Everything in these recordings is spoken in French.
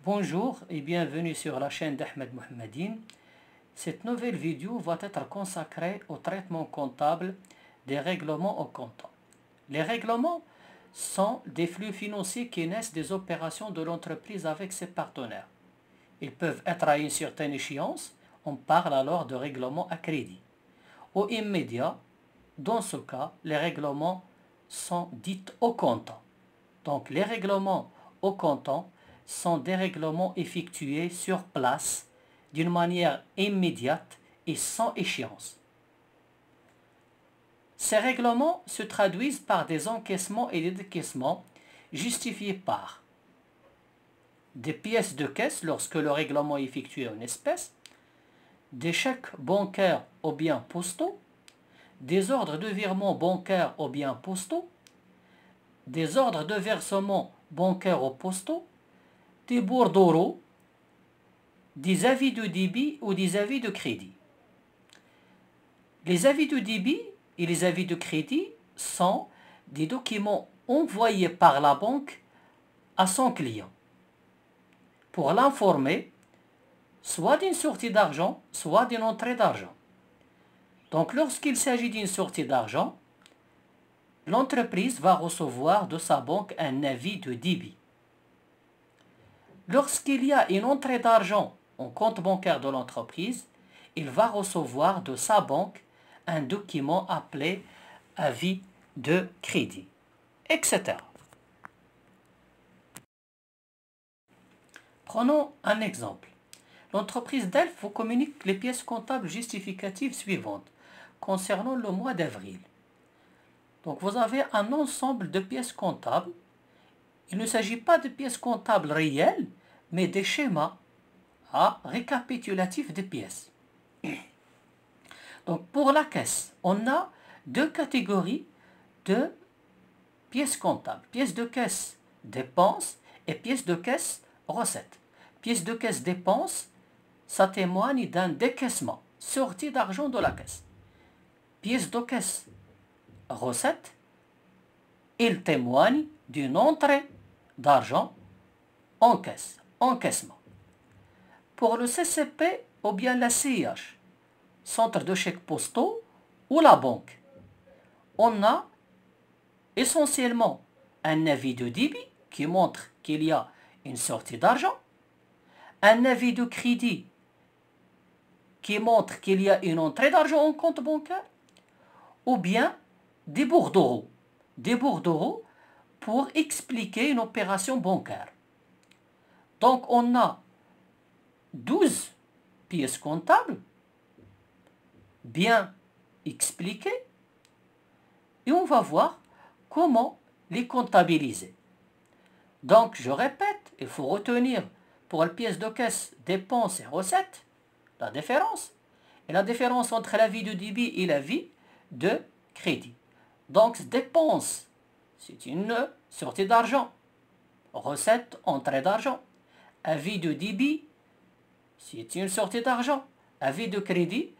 Bonjour et bienvenue sur la chaîne d'Ahmed Mohammedine. Cette nouvelle vidéo va être consacrée au traitement comptable des règlements au comptant. Les règlements sont des flux financiers qui naissent des opérations de l'entreprise avec ses partenaires. Ils peuvent être à une certaine échéance, on parle alors de règlements à crédit. Ou immédiat, dans ce cas, les règlements sont dits au comptant. Donc les règlements au comptant sont des règlements effectués sur place d'une manière immédiate et sans échéance. Ces règlements se traduisent par des encaissements et des décaissements justifiés par des pièces de caisse lorsque le règlement est effectué en espèces, des chèques bancaires aux biens postaux, des ordres de virement bancaire aux biens postaux, des ordres de versement bancaire aux postaux, des bordereaux, des avis de débit ou des avis de crédit. Les avis de débit et les avis de crédit sont des documents envoyés par la banque à son client pour l'informer soit d'une sortie d'argent, soit d'une entrée d'argent. Donc lorsqu'il s'agit d'une sortie d'argent, l'entreprise va recevoir de sa banque un avis de débit. Lorsqu'il y a une entrée d'argent en compte bancaire de l'entreprise, il va recevoir de sa banque un document appelé avis de crédit, etc. Prenons un exemple. L'entreprise Delft vous communique les pièces comptables justificatives suivantes concernant le mois d'avril. Donc vous avez un ensemble de pièces comptables. Il ne s'agit pas de pièces comptables réelles, mais des schémas récapitulatifs des pièces. Donc pour la caisse, on a deux catégories de pièces comptables. Pièces de caisse dépenses et pièces de caisse recettes. Pièces de caisse dépenses, ça témoigne d'un décaissement, sortie d'argent de la caisse. Pièces de caisse recettes, il témoigne d'une entrée d'argent en caisse, encaissement. Pour le CCP ou bien la CIH, centre de chèques postaux ou la banque, on a essentiellement un avis de débit qui montre qu'il y a une sortie d'argent, un avis de crédit qui montre qu'il y a une entrée d'argent en compte bancaire, ou bien des bordereaux. Des bordereaux pour expliquer une opération bancaire. Donc on a 12 pièces comptables bien expliquées et on va voir comment les comptabiliser. Donc je répète, il faut retenir pour la pièce de caisse dépenses et recettes la différence. Et la différence entre l'avis de débit et l'avis de crédit. Donc dépenses, c'est une sortie d'argent. Recette, entrée d'argent. Avis de débit, c'est une sortie d'argent. Avis de crédit,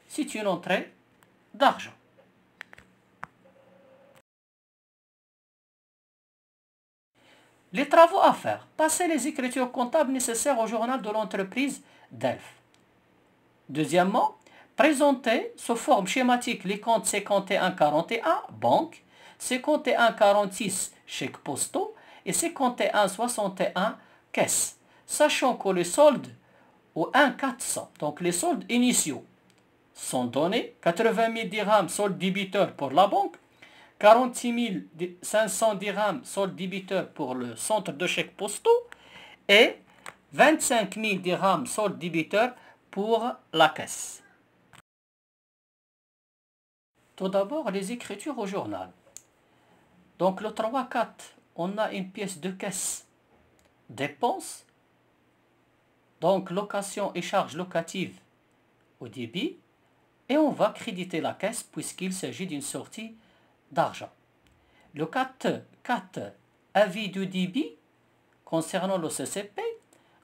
c'est une entrée d'argent. Les travaux à faire. Passer les écritures comptables nécessaires au journal de l'entreprise Delft. Deuxièmement, présenter sous forme schématique les comptes C5141 banque, C5146 chèques postaux et C5161 caisse, sachant que les soldes au 1,400, donc les soldes initiaux, sont donnés 80 000 dirhams solde débiteur pour la banque, 46 500 dirhams solde débiteur pour le centre de chèques postaux et 25 000 dirhams solde débiteur pour la caisse. Tout d'abord, les écritures au journal. Donc le 3-4, on a une pièce de caisse dépenses, donc location et charges locatives au débit, et on va créditer la caisse puisqu'il s'agit d'une sortie d'argent. Le 4, avis de débit concernant le CCP,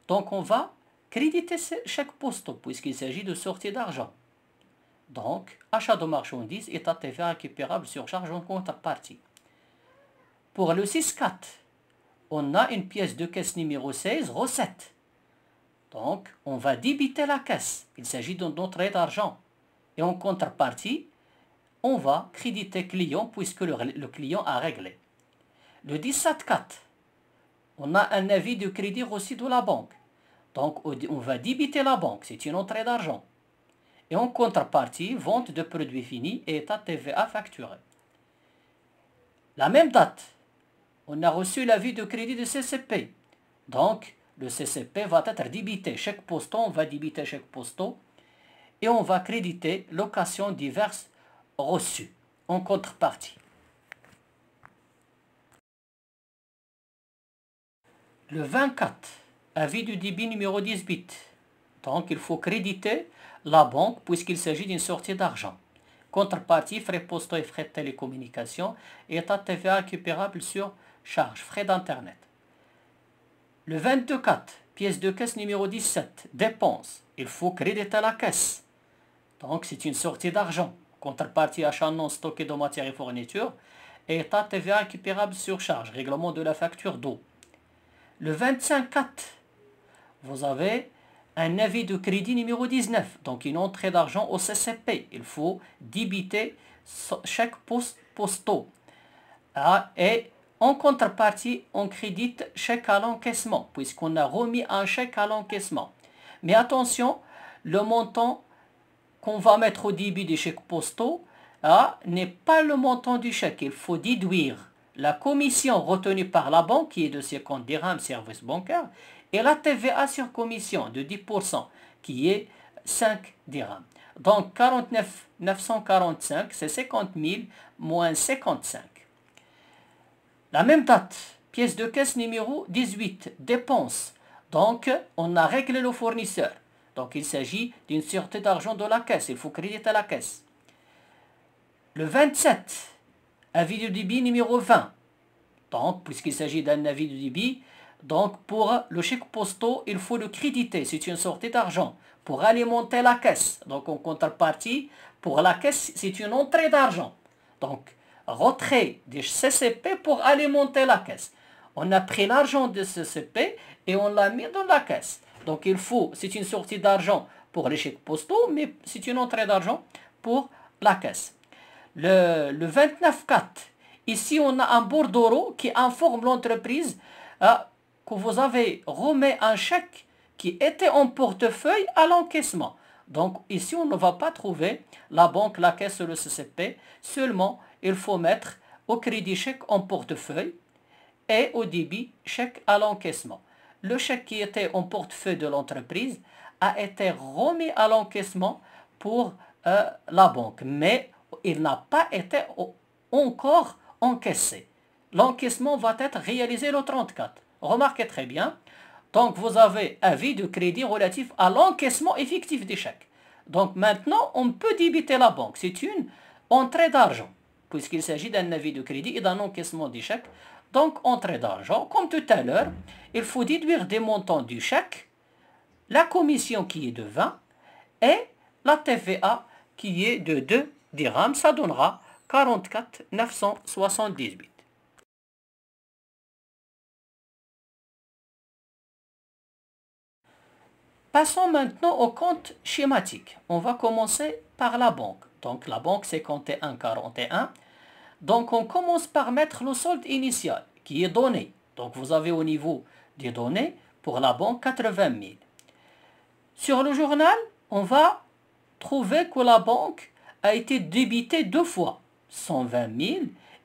donc on va créditer chèques postaux puisqu'il s'agit de sortie d'argent. Donc, achat de marchandises, état TVA récupérable sur charge en contrepartie. Pour le 6-4, on a une pièce de caisse numéro 16, recette. Donc, on va débiter la caisse. Il s'agit d'une entrée d'argent. Et en contrepartie, on va créditer client puisque le client a réglé. Le 17.4, on a un avis de crédit reçu de la banque. Donc, on va débiter la banque. C'est une entrée d'argent. Et en contrepartie, vente de produits finis et état TVA facturé. La même date, on a reçu l'avis de crédit de CCP. Donc, le CCP va être débité. Chèque postal, on va débiter chèque postal. Et on va créditer locations diverses reçues en contrepartie. Le 24, avis du débit numéro 18. Donc, il faut créditer la banque puisqu'il s'agit d'une sortie d'argent. Contrepartie, frais postaux et frais de télécommunication, état TVA récupérable sur charge, frais d'internet. Le 22.4, pièce de caisse numéro 17, dépenses. Il faut créditer la caisse. Donc, c'est une sortie d'argent. Contrepartie, achat non stocké de matières et fournitures. État TVA récupérable sur charge, règlement de la facture d'eau. Le 25.4, vous avez un avis de crédit numéro 19, donc une entrée d'argent au CCP. Il faut débiter chaque postaux. Et en contrepartie, on crédite chèque à l'encaissement, puisqu'on a remis un chèque à l'encaissement. Mais attention, le montant qu'on va mettre au débit des chèques postaux n'est pas le montant du chèque. Il faut déduire la commission retenue par la banque, qui est de 50 dirhams, service bancaire, et la TVA sur commission de 10%, qui est 5 dirhams. Donc 49 945, c'est 50 000 moins 55. La même date, pièce de caisse numéro 18, dépenses. Donc, on a réglé le fournisseur. Donc, il s'agit d'une sortie d'argent de la caisse. Il faut créditer la caisse. Le 27, avis de débit numéro 20. Donc, puisqu'il s'agit d'un avis de débit, donc pour le chèque postal, il faut le créditer. C'est une sortie d'argent pour alimenter la caisse. Donc, en contrepartie, pour la caisse, c'est une entrée d'argent. Donc, retrait des CCP pour alimenter la caisse. On a pris l'argent de CCP et on l'a mis dans la caisse. Donc il faut, c'est une sortie d'argent pour les chèques postaux, mais c'est une entrée d'argent pour la caisse. Le 29.4, ici on a un bordereau qui informe l'entreprise que vous avez remis un chèque qui était en portefeuille à l'encaissement. Donc ici on ne va pas trouver la banque, la caisse ou le CCP, seulement il faut mettre au crédit chèque en portefeuille et au débit chèque à l'encaissement. Le chèque qui était en portefeuille de l'entreprise a été remis à l'encaissement pour la banque, mais il n'a pas été encore encaissé. L'encaissement va être réalisé le 34. Remarquez très bien. Donc vous avez avis de crédit relatif à l'encaissement effectif des chèques. Donc maintenant, on peut débiter la banque. C'est une entrée d'argent, puisqu'il s'agit d'un avis de crédit et d'un encaissement des chèques. Donc, entrée d'argent, comme tout à l'heure, il faut déduire des montants du chèque, la commission qui est de 20 et la TVA qui est de 2 dirhams. Ça donnera 44 978. Passons maintenant au compte schématique. On va commencer par la banque. Donc, la banque, c'est compte 41. Donc, on commence par mettre le solde initial, qui est donné. Donc, vous avez au niveau des données, pour la banque, 80 000. Sur le journal, on va trouver que la banque a été débitée deux fois, 120 000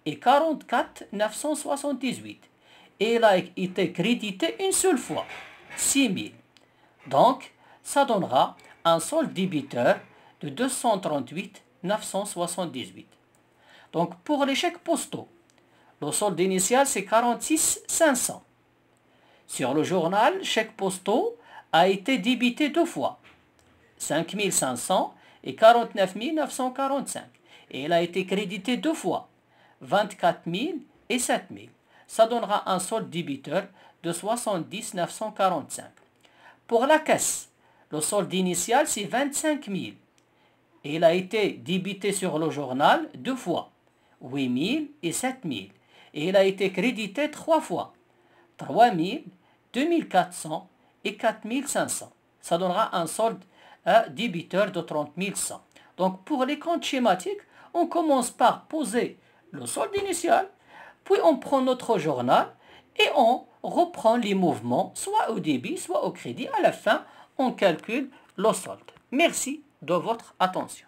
et 44 978. Et elle a été créditée une seule fois, 6 000. Donc, ça donnera un solde débiteur de 238 978. Donc, pour les chèques postaux, le solde initial, c'est 46 500. Sur le journal, chèque postaux a été débité deux fois, 5 500 et 49 945. Et il a été crédité deux fois, 24 000 et 7 000. Ça donnera un solde débiteur de 70 945. Pour la caisse, le solde initial, c'est 25 000. Et il a été débité sur le journal deux fois, 8 000 et 7 000. Et il a été crédité trois fois, 3000, 2400 et 4500. Ça donnera un solde débiteur de 30 100. Donc pour les comptes schématiques, on commence par poser le solde initial, puis on prend notre journal et on reprend les mouvements, soit au débit, soit au crédit. À la fin, on calcule le solde. Merci de votre attention.